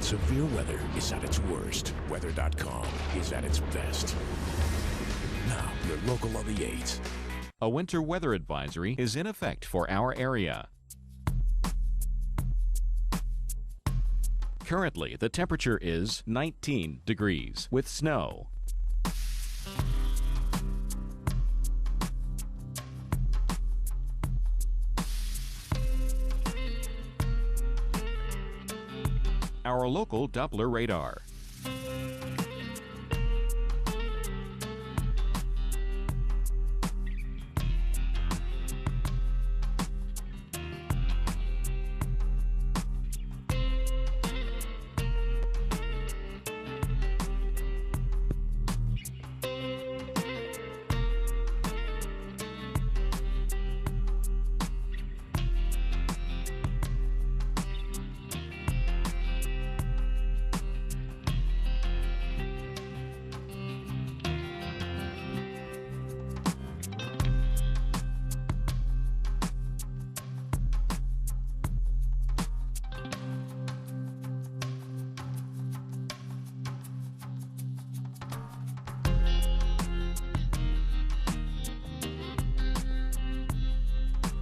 severe weather is at its worst, weather.com is at its best. Now, your local on the 8s. A winter weather advisory is in effect for our area. Currently, the temperature is 19 degrees with snow. Our local Doppler radar.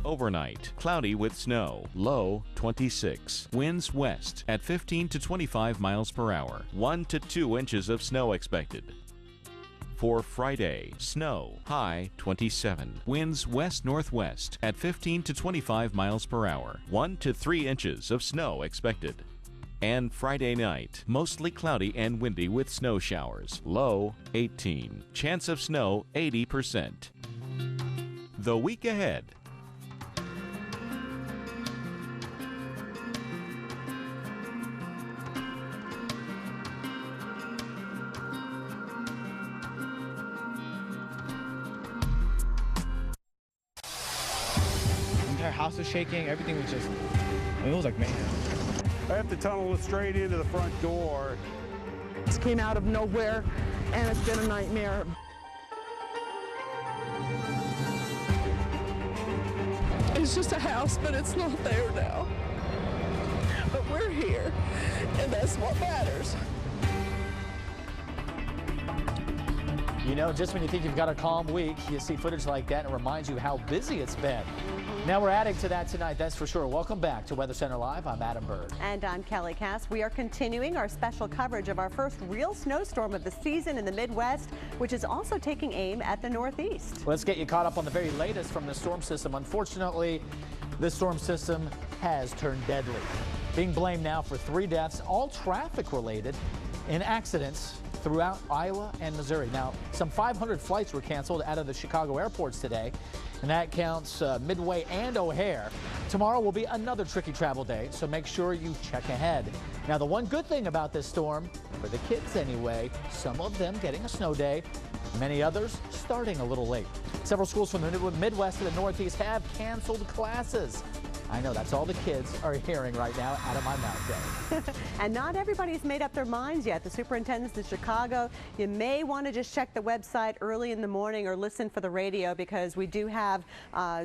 Overnight, cloudy with snow, low 26. Winds west at 15 to 25 miles per hour. 1 to 2 inches of snow expected. For Friday, snow, high 27. Winds west-northwest at 15 to 25 miles per hour. 1 to 3 inches of snow expected. And Friday night, mostly cloudy and windy with snow showers. Low 18. Chance of snow 80%. The week ahead. The entire house was shaking. Everything was just, it was like mayhem. I have to tunnel it straight into the front door. This came out of nowhere, and it's been a nightmare. It's just a house, but it's not there now. But we're here, and that's what matters. You know, just when you think you've got a calm week, you see footage like that and it reminds you how busy it's been. Now we're adding to that tonight, that's for sure. Welcome back to Weather Center Live. I'm Adam Bird. And I'm Kelly Cass. We are continuing our special coverage of our first real snowstorm of the season in the Midwest, which is also taking aim at the Northeast. Let's get you caught up on the very latest from the storm system. Unfortunately, this storm system has turned deadly. Being blamed now for 3 deaths, all traffic related in accidents throughout Iowa and Missouri. Now, some 500 flights were canceled out of the Chicago airports today, and that counts Midway and O'Hare. Tomorrow will be another tricky travel day, so make sure you check ahead. Now, the one good thing about this storm, for the kids anyway, some of them getting a snow day, many others starting a little late. Several schools from the Midwest to the Northeast have canceled classes. I know, that's all the kids are hearing right now out of my mouth, Dave. And not everybody's made up their minds yet. The superintendents in Chicago, you may want to just check the website early in the morning or listen for the radio, because we do have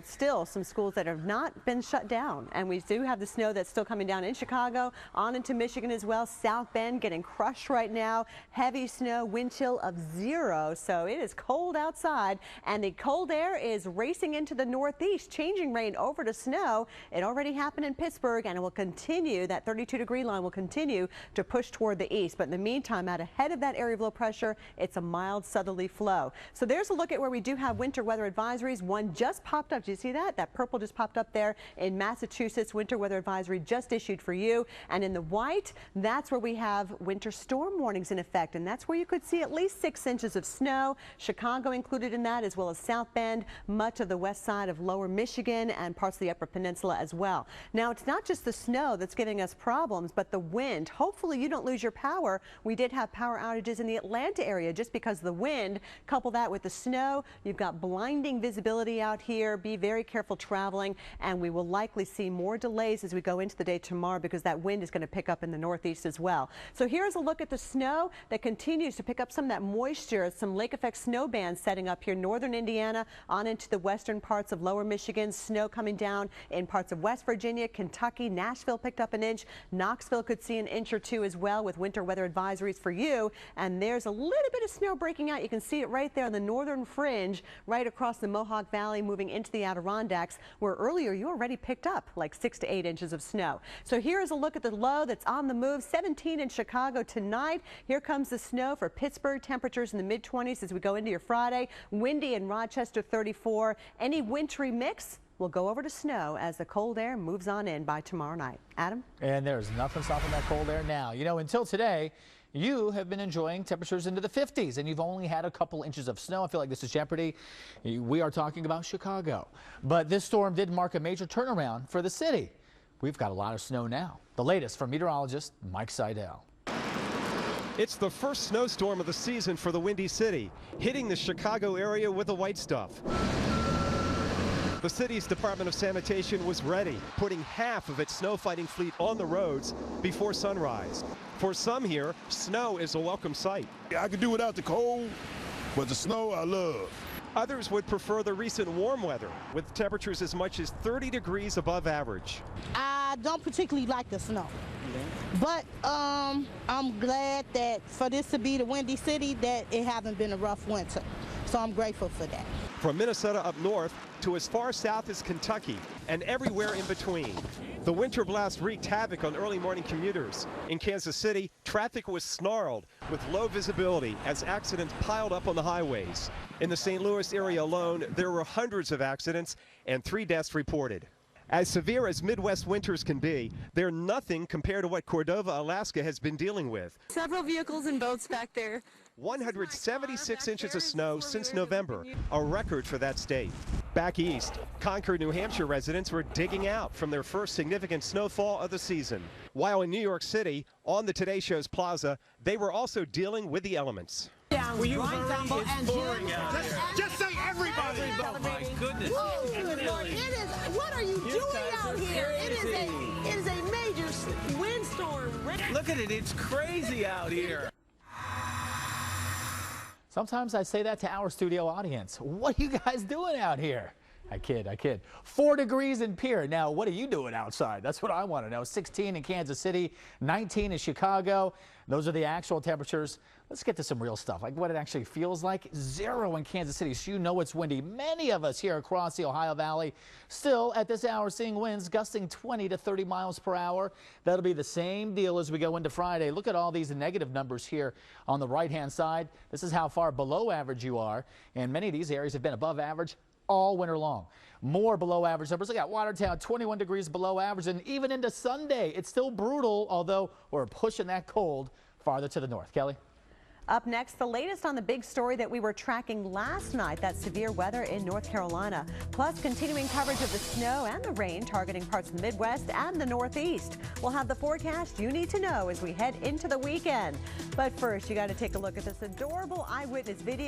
still some schools that have not been shut down. And we do have the snow that's still coming down in Chicago, on into Michigan as well. South Bend getting crushed right now. Heavy snow, wind chill of 0. So it is cold outside, and the cold air is racing into the Northeast, changing rain over to snow. It already happened in Pittsburgh, and it will continue. That 32-degree line will continue to push toward the east. But in the meantime, out ahead of that area of low pressure, it's a mild southerly flow. So there's a look at where we do have winter weather advisories. One just popped up. Did you see that? That purple just popped up there in Massachusetts. Winter weather advisory just issued for you. And in the white, that's where we have winter storm warnings in effect. And that's where you could see at least 6 inches of snow. Chicago included in that, as well as South Bend, much of the west side of lower Michigan, and parts of the upper peninsula as well. Now, it's not just the snow that's giving us problems, but the wind. Hopefully you don't lose your power. We did have power outages in the Atlanta area just because of the wind. Couple that with the snow, you've got blinding visibility out here. Be very careful traveling, and we will likely see more delays as we go into the day tomorrow, because that wind is going to pick up in the Northeast as well. So here's a look at the snow that continues to pick up some of that moisture. Some lake effect snow bands setting up here, northern Indiana on into the western parts of lower Michigan. Snow coming down in parts of of West Virginia, Kentucky, Nashville picked up an inch. Knoxville could see an inch or two as well with winter weather advisories for you. And there's a little bit of snow breaking out. You can see it right there on the northern fringe, right across the Mohawk Valley, moving into the Adirondacks, where earlier you already picked up like 6 to 8 inches of snow. So here's a look at the low that's on the move. 17 in Chicago tonight. Here comes the snow for Pittsburgh. Temperatures in the mid-20s as we go into your Friday. Windy in Rochester, 34. Any wintry mix will go over to snow as the cold air moves on in by tomorrow night. Adam? And there's nothing stopping that cold air now. You know, until today, you have been enjoying temperatures into the 50s, and you've only had a couple inches of snow. I feel like this is Jeopardy. We are talking about Chicago. But this storm did mark a major turnaround for the city. We've got a lot of snow now. The latest from meteorologist Mike Seidel. It's the first snowstorm of the season for the Windy City, hitting the Chicago area with the white stuff. The city's Department of Sanitation was ready, putting half of its snow fighting fleet on the roads before sunrise. For some here, snow is a welcome sight. I could do without the cold, but the snow I love. Others would prefer the recent warm weather, with temperatures as much as 30 degrees above average. I don't particularly like the snow, but I'm glad that for this to be the Windy City that it hasn't been a rough winter. So I'm grateful for that. From Minnesota up north to as far south as Kentucky and everywhere in between. The winter blast wreaked havoc on early morning commuters. In Kansas City, traffic was snarled with low visibility as accidents piled up on the highways. In the St. Louis area alone, there were hundreds of accidents and 3 deaths reported. As severe as Midwest winters can be, they're nothing compared to what Cordova, Alaska has been dealing with. Several vehicles and boats back there. 176 inches of snow since November, a record for that state. Back east, Concord, New Hampshire residents were digging out from their first significant snowfall of the season. While in New York City, on the Today Show's plaza, they were also dealing with the elements. Will you hurry? It's pouring out here. Just say everybody! Oh my goodness. Oh, good Lord. It is, what are you doing out here? It is a major windstorm. Look at it, it's crazy out here. Sometimes I say that to our studio audience. What are you guys doing out here? I kid. 4 degrees in Pierre. Now, what are you doing outside? That's what I want to know. 16 in Kansas City, 19 in Chicago. Those are the actual temperatures. Let's get to some real stuff, like what it actually feels like. 0 in Kansas City, so you know it's windy. Many of us here across the Ohio Valley still at this hour seeing winds gusting 20 to 30 miles per hour. That'll be the same deal as we go into Friday. Look at all these negative numbers here on the right-hand side. This is how far below average you are, and many of these areas have been above average all winter long. More below average numbers. Look at Watertown, 21 degrees below average, and even into Sunday, it's still brutal, although we're pushing that cold farther to the north. Kelly? Up next, the latest on the big story that we were tracking last night, that severe weather in North Carolina, plus continuing coverage of the snow and the rain targeting parts of the Midwest and the Northeast. We'll have the forecast you need to know as we head into the weekend. But first, you got to take a look at this adorable eyewitness video.